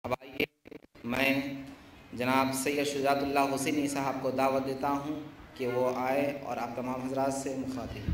اب آئیے میں جناب سید شجاعت اللہ حسینی صاحب کو دعوت دیتا ہوں کہ وہ آئے اور آپ تمام حضرات سے مخاطب۔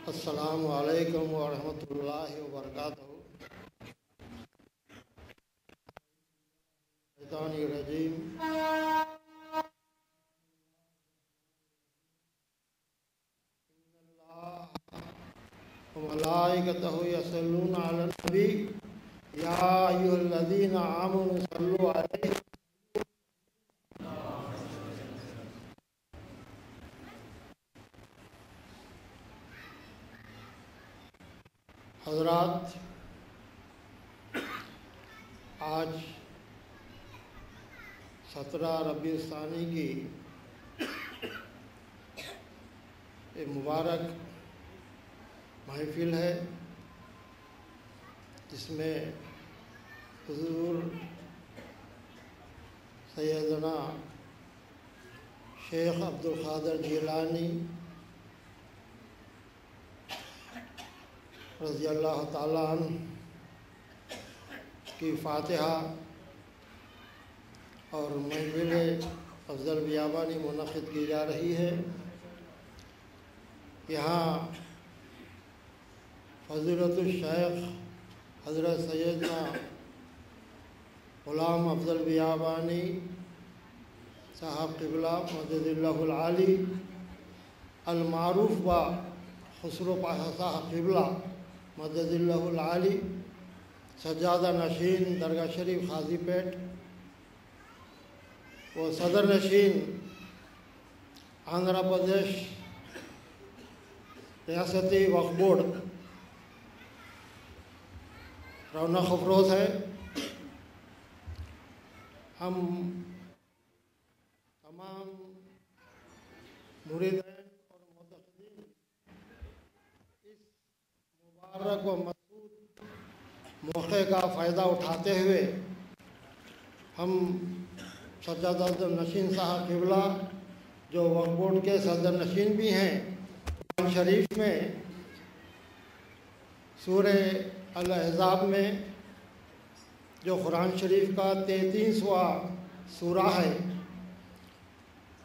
السلام علیکم ورحمۃ اللہ وبرکاتہ۔ شیطان الرجیم۔ وملائکتہ یصلون علی النبی یا ایھا الذین آمنوا صلوا علیہ۔ حضرات، آج 17 ربیع الثانی کی ایک مبارک محفل ہے، جس میں حضور سیدنا شیخ عبدالقادر جیلانی رضی اللہ تعالیٰ عنہ کی فاتحہ اور محفل افضل بیابانی منعقد کی جا رہی ہے۔ یہاں فضیلت الشیخ حضرت سیدنا غلام افضل بیابانی صاحب قبلہ مدد اللہ العالی المعروف و خسرو پاشا صاحب قبلہ مدد اللہ العالی سجادہ نشین درگاہ شریف خاضی پیٹ و صدر نشین آندھرا پردیش ریاستی وقف بورڈ رونق افروز ہے۔ ہم تمام مریدین اور متقدین اس مبارک و مسعود موقع کا فائدہ اٹھاتے ہوئے ہم سجادہ نشین صاحب قبلہ جو وقف بورڈ کے صدر نشین بھی ہیں، قرآن شریف میں سورہ الاحزاب میں جو قرآن شریف کا 33واں سورہ ہے،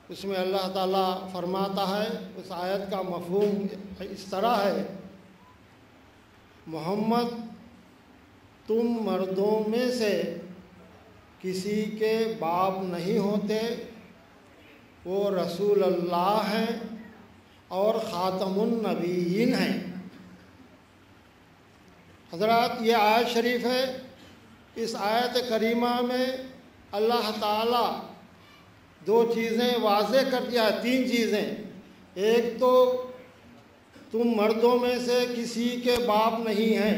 اس میں اللہ تعالیٰ فرماتا ہے، اس آیت کا مفہوم اس طرح ہے: محمد تم مردوں میں سے کسی کے باپ نہیں ہوتے، وہ رسول اللہ ہیں اور خاتم النبیین ہیں۔ حضرات، یہ آیت شریف ہے۔ اس آیت کریمہ میں اللہ تعالیٰ دو چیزیں واضح کر دیا ہے، تین چیزیں۔ ایک تو تم مردوں میں سے کسی کے باپ نہیں ہیں،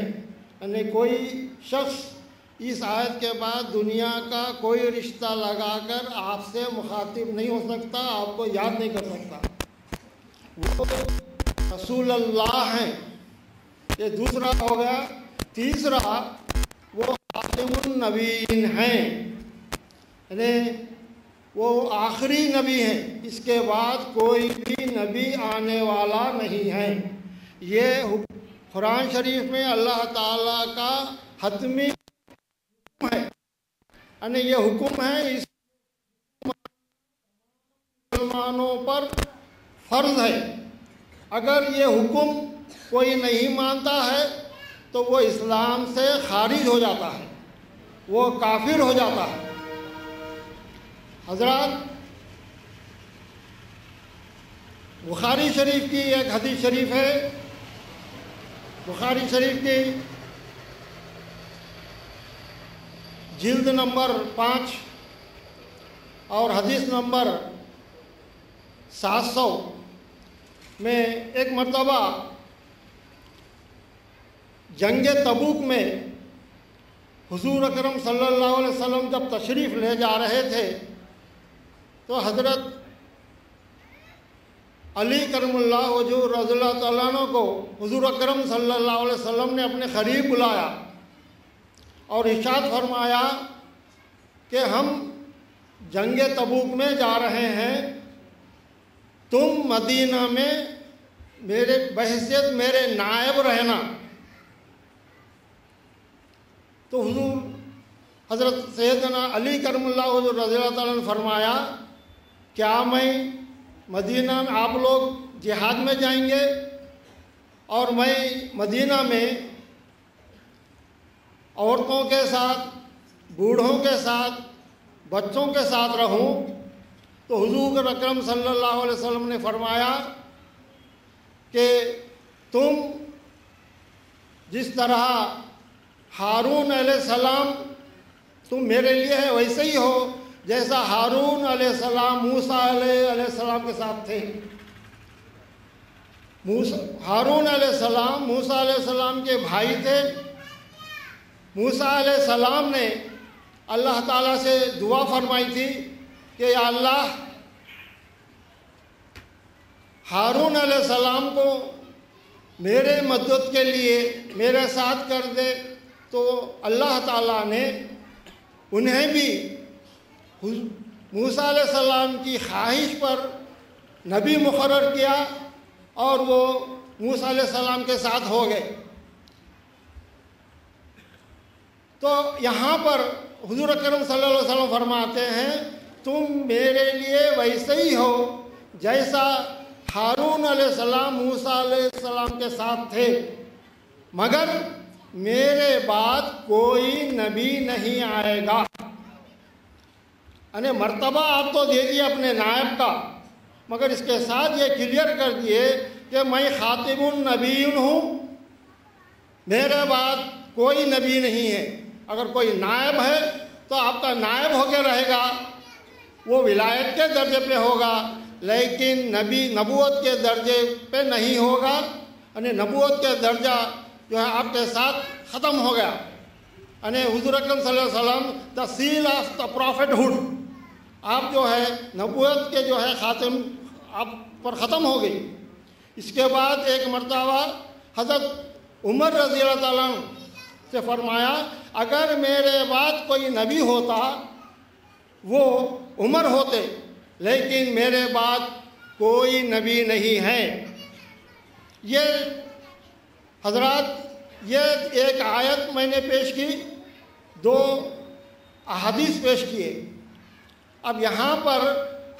یعنی کوئی شخص اس آیت کے بعد دنیا کا کوئی رشتہ لگا کر آپ سے مخاطب نہیں ہو سکتا، آپ کو یاد نہیں کر سکتا، وہ رسول اللہ ہیں۔ یہ دوسرا ہو گیا۔ تیسرا، وہ خاتم النبیین ہیں، یعنی وہ آخری نبی ہیں، اس کے بعد کوئی بھی نبی آنے والا نہیں ہے۔ یہ قرآن شریف میں اللہ تعالیٰ کا حتمی حکم ہے، یعنی یہ حکم ہے، اس مسلمانوں پر فرض ہے۔ اگر یہ حکم کوئی نہیں مانتا ہے تو وہ اسلام سے خارج ہو جاتا ہے، وہ کافر ہو جاتا ہے۔ حضرات، بخاری شریف کی ایک حدیث شریف ہے، بخاری شریف کی جلد نمبر 5 اور حدیث نمبر 700 میں ایک مرتبہ جنگ تبوک میں حضور اکرم صلی اللہ علیہ وسلم جب تشریف لے جا رہے تھے تو حضرت علی کرم اللہ وجہ رضی اللہ تعالیٰ عنہ کو حضور اکرم صلی اللہ علیہ وسلم نے اپنے قریب بلایا اور ارشاد فرمایا کہ ہم جنگ تبوک میں جا رہے ہیں، تم مدینہ میں میرے بحیثیت میرے نائب رہنا۔ تو حضور حضرت سیدنا علی کرم اللہ وجہ رضی اللہ تعالیٰ نے فرمایا کیا میں مدینہ میں آپ لوگ جہاد میں جائیں گے اور میں مدینہ میں عورتوں کے ساتھ بوڑھوں کے ساتھ بچوں کے ساتھ رہوں؟ تو حضور اکرم صلی اللہ علیہ وسلم نے فرمایا کہ تم جس طرح ہارون علیہ السلام تم میرے لیے ہے ویسے ہی ہو جیسا ہارون علیہ السلام موسیٰ علیہ السلام کے ساتھ تھے۔ ہارون علیہ السلام موسیٰ علیہ السلام کے بھائی تھے۔ موسیٰ علیہ السلام نے اللہ تعالیٰ سے دعا فرمائی تھی کہ یا اللہ ہارون علیہ السلام کو میرے مدد کے لیے میرے ساتھ کر دے، تو اللہ تعالیٰ نے انہیں بھی موسیٰ علیہ السلام کی خواہش پر نبی مقرر کیا اور وہ موسیٰ علیہ السلام کے ساتھ ہو گئے۔ تو یہاں پر حضور اکرم صلی اللہ علیہ وسلم فرماتے ہیں تم میرے لیے ویسے ہی ہو جیسا ہارون علیہ السلام موسیٰ علیہ السلام کے ساتھ تھے، مگر میرے بعد کوئی نبی نہیں آئے گا۔ یعنی مرتبہ آپ تو دے دیے اپنے نائب کا، مگر اس کے ساتھ یہ کلیئر کر دیے کہ میں خاتم النبیین ہوں، میرے بعد کوئی نبی نہیں ہے۔ اگر کوئی نائب ہے تو آپ کا نائب ہو کے رہے گا، وہ ولایت کے درجے پہ ہوگا، لیکن نبوت کے درجے پہ نہیں ہوگا۔ یعنی نبوت کے درجہ جو ہے آپ کے ساتھ ختم ہو گیا۔ یعنی حضور اکرم صلی اللہ علیہ وسلم the seal of the prophethood, آپ جو ہے نبوت کے جو ہے خاتم آپ پر ختم ہو گئی۔ اس کے بعد ایک مرتبہ حضرت عمر رضی اللہ تعالیٰ سے فرمایا اگر میرے بعد کوئی نبی ہوتا وہ عمر ہوتے، لیکن میرے بعد کوئی نبی نہیں ہے۔ یہ حضرات یہ ایک آیت میں نے پیش کی، دو احادیث پیش کیے۔ اب یہاں پر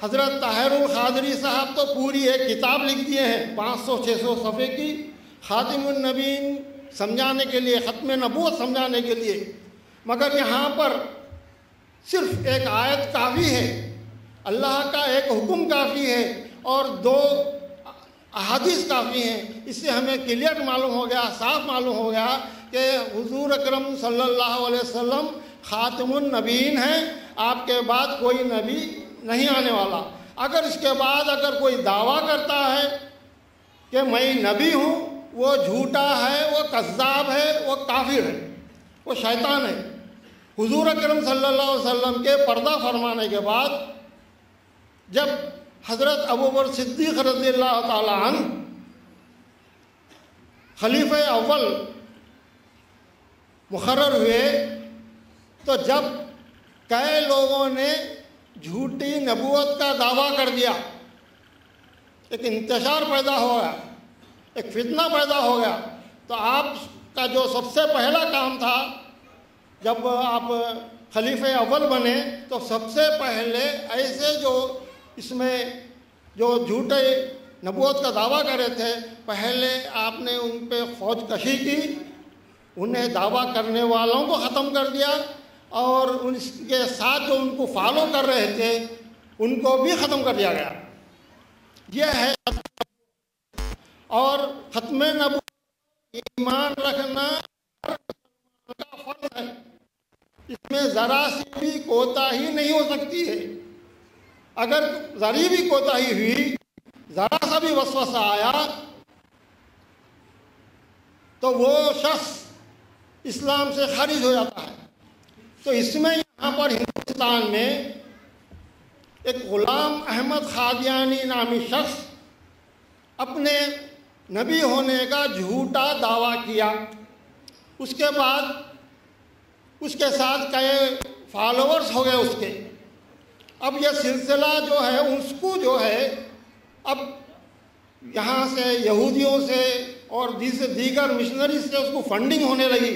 حضرت طاہر القادری صاحب تو پوری ایک کتاب لکھ دیے ہیں 500-600 صفحے کی، خاتم النبیین سمجھانے کے لیے، ختم نبوت سمجھانے کے لیے، مگر یہاں پر صرف ایک آیت کافی ہے، اللہ کا ایک حکم کافی ہے اور دو احادیث کافی ہیں۔ اس سے ہمیں کلیئر معلوم ہو گیا، صاف معلوم ہو گیا کہ حضور اکرم صلی اللہ علیہ وسلم خاتم النبیین ہیں، آپ کے بعد کوئی نبی نہیں آنے والا۔ اگر اس کے بعد اگر کوئی دعویٰ کرتا ہے کہ میں نبی ہوں، وہ جھوٹا ہے، وہ کذاب ہے، وہ کافر ہے، وہ شیطان ہے۔ حضور اکرم صلی اللہ علیہ وسلم کے پردہ فرمانے کے بعد جب حضرت ابوبکر صدیق رضی اللہ تعالیٰ عنہ خلیفہ اول مقرر ہوئے، تو جب کئی لوگوں نے جھوٹی نبوت کا دعویٰ کر دیا، ایک انتشار پیدا ہو گیا، ایک فتنہ پیدا ہو گیا، تو آپ کا جو سب سے پہلا کام تھا جب آپ خلیفہ اول بنے تو سب سے پہلے ایسے جو اس میں جو جھوٹے نبوت کا دعویٰ کر رہے تھے، پہلے آپ نے ان پہ فوج کشی کی، انہیں دعویٰ کرنے والوں کو ختم کر دیا اور ان کے ساتھ جو ان کو فالو کر رہے تھے ان کو بھی ختم کر دیا گیا۔ یہ ہے اور ختم نبوت ایمان رکھنا کا فرض ہے، اس میں ذرا سی بھی کوتاہی نہیں ہو سکتی ہے۔ اگر ذری بھی کوتاہی ہوئی، ذرا سا بھی وسوسہ آیا تو وہ شخص اسلام سے خارج ہو جاتا ہے۔ تو اس میں یہاں پر ہندوستان میں ایک غلام احمد قادیانی نامی شخص اپنے نبی ہونے کا جھوٹا دعویٰ کیا، اس کے بعد اس کے ساتھ کئی فالوورز ہو گئے اس کے۔ اب یہ سلسلہ جو ہے اس کو جو ہے اب یہاں سے یہودیوں سے اور دیگر مشنریز سے اس کو فنڈنگ ہونے لگی،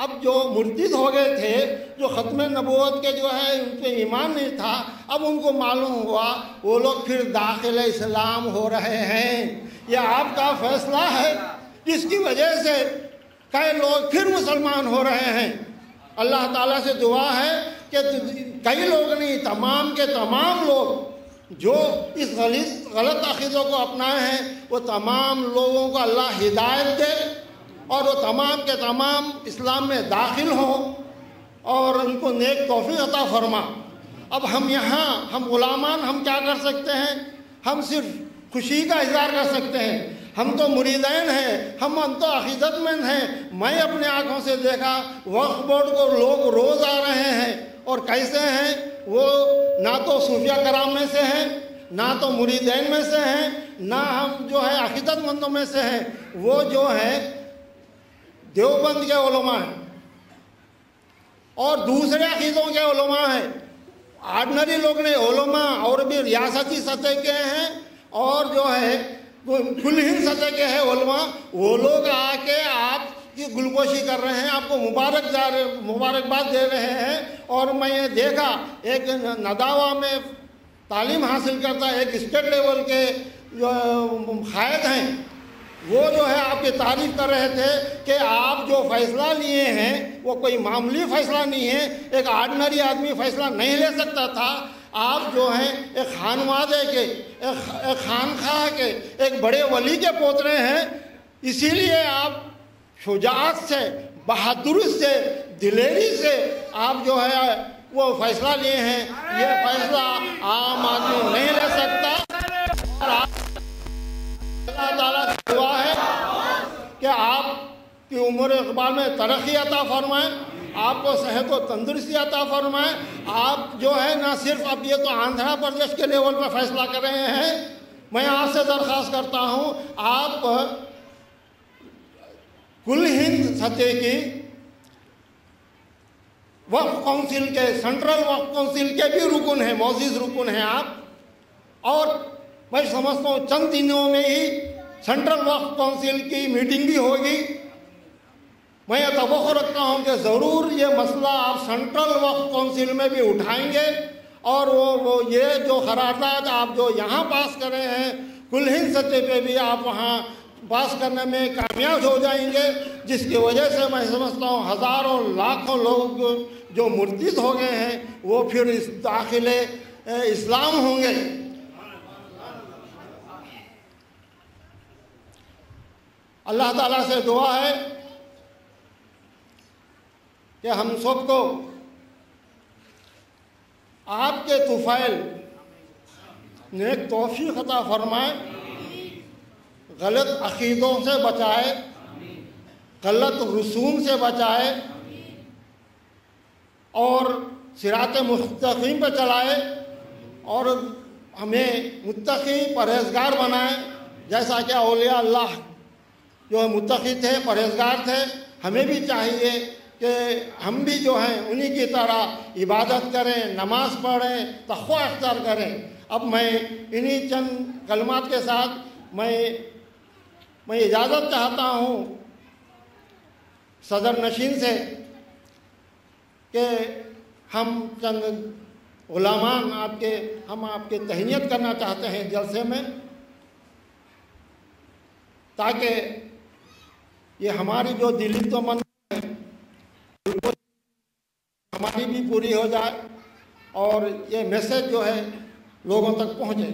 اب جو مرتد ہو گئے تھے، جو ختم نبوت کے جو ہے ان پہ ایمان نہیں تھا، اب ان کو معلوم ہوا، وہ لوگ پھر داخل اسلام ہو رہے ہیں۔ یہ آپ کا فیصلہ ہے جس کی وجہ سے کئی لوگ پھر مسلمان ہو رہے ہیں۔ اللہ تعالیٰ سے دعا ہے کہ کئی لوگ نہیں، تمام کے تمام لوگ جو اس غلط عقیدوں کو اپنائے ہیں، وہ تمام لوگوں کو اللہ ہدایت دے اور وہ تمام کے تمام اسلام میں داخل ہوں اور ان کو نیک توفیق عطا فرما۔ اب ہم غلامان ہم کیا کر سکتے ہیں؟ ہم صرف خوشی کا اظہار کر سکتے ہیں۔ ہم تو مریدین ہیں، ہم تو عقیدت مند ہیں۔ میں اپنے آنکھوں سے دیکھا وقف بورڈ کو لوگ روز آ رہے ہیں، اور کیسے ہیں؟ وہ نہ تو صوفیہ کرام میں سے ہیں، نہ تو مریدین میں سے ہیں، نہ ہم جو ہے عقیدت مندوں میں سے ہیں۔ وہ جو ہے دیوبند کے علماء ہیں اور دوسرے عقیدوں کے علماء ہیں، آرڈنری لوگ نہیں، علماء اور بھی ریاستی سطح کے ہیں اور جو ہے کل ہند سطح کے ہیں علماء۔ وہ لوگ آ کے آپ کی گلگوشی کر رہے ہیں، آپ کو مبارکباد دے رہے ہیں۔ اور میں یہ دیکھا ایک نداوا میں تعلیم حاصل کرتا ایک اسٹیٹ لیول کے جو قائد ہیں، وہ جو ہے آپ کی تعریف کر رہے تھے کہ آپ جو فیصلہ لیے ہیں وہ کوئی معمولی فیصلہ نہیں ہے، ایک آرڈنری آدمی فیصلہ نہیں لے سکتا تھا۔ آپ جو ہیں ایک خانوادے کے، ایک خانخواہ کے، ایک بڑے ولی کے پوترے ہیں، اسی لیے آپ شجاعت سے، بہادری سے، دلیری سے آپ جو ہے وہ فیصلہ لیے ہیں۔ یہ فیصلہ عام آدمی نہیں لے سکتا۔ اللہ تعالیٰ سے دعا ہے کہ آپ کی عمر اقبال میں ترقی عطا فرمائیں، آپ کو صحت و تندرستی عطا فرمائیں۔ آپ جو ہے نہ صرف اب یہ تو آندھرا پردیش کے لیول پہ فیصلہ کر رہے ہیں، میں آپ سے درخواست کرتا ہوں آپ کل ہند سطح کی وقف کونسل کے، سینٹرل وقف کونسل کے بھی رکن ہیں، معزز رکن ہیں آپ، اور میں سمجھتا ہوں چند دنوں میں ہی سینٹرل وقف کونسل کی میٹنگ بھی ہوگی۔ میں یہ توقع رکھتا ہوں کہ ضرور یہ مسئلہ آپ سینٹرل وقف کونسل میں بھی اٹھائیں گے، اور وہ یہ جو قرارداد آپ جو یہاں پاس کر رہے ہیں کل ہند سطح پہ بھی آپ وہاں پاس کرنے میں کامیاب ہو جائیں گے، جس کی وجہ سے میں سمجھتا ہوں ہزاروں لاکھوں لوگ جو مرتد ہو گئے ہیں وہ پھر اس داخل اسلام ہوں گے۔ اللہ تعالیٰ سے دعا ہے کہ ہم سب کو آپ کے طفیل نیک توفیق عطا فرمائے، غلط عقیدوں سے بچائے، غلط رسوم سے بچائے اور صراط مستقیم پہ چلائے، اور ہمیں متقی پرہیزگار بنائے، جیسا کہ اولیاء اللہ جو متقی تھے، پرہیزگار تھے۔ ہمیں بھی چاہیے کہ ہم بھی جو ہیں انہی کی طرح عبادت کریں، نماز پڑھیں، تقوی اختیار کریں۔ اب میں انہی چند کلمات کے ساتھ میں اجازت چاہتا ہوں صدر نشین سے کہ ہم چند علماء ہم آپ کے تہنیت کرنا چاہتے ہیں جلسے میں، تاکہ یہ ہماری جو دلی تو من ہے ہماری بھی پوری ہو جائے اور یہ میسج جو ہے لوگوں تک پہنچے۔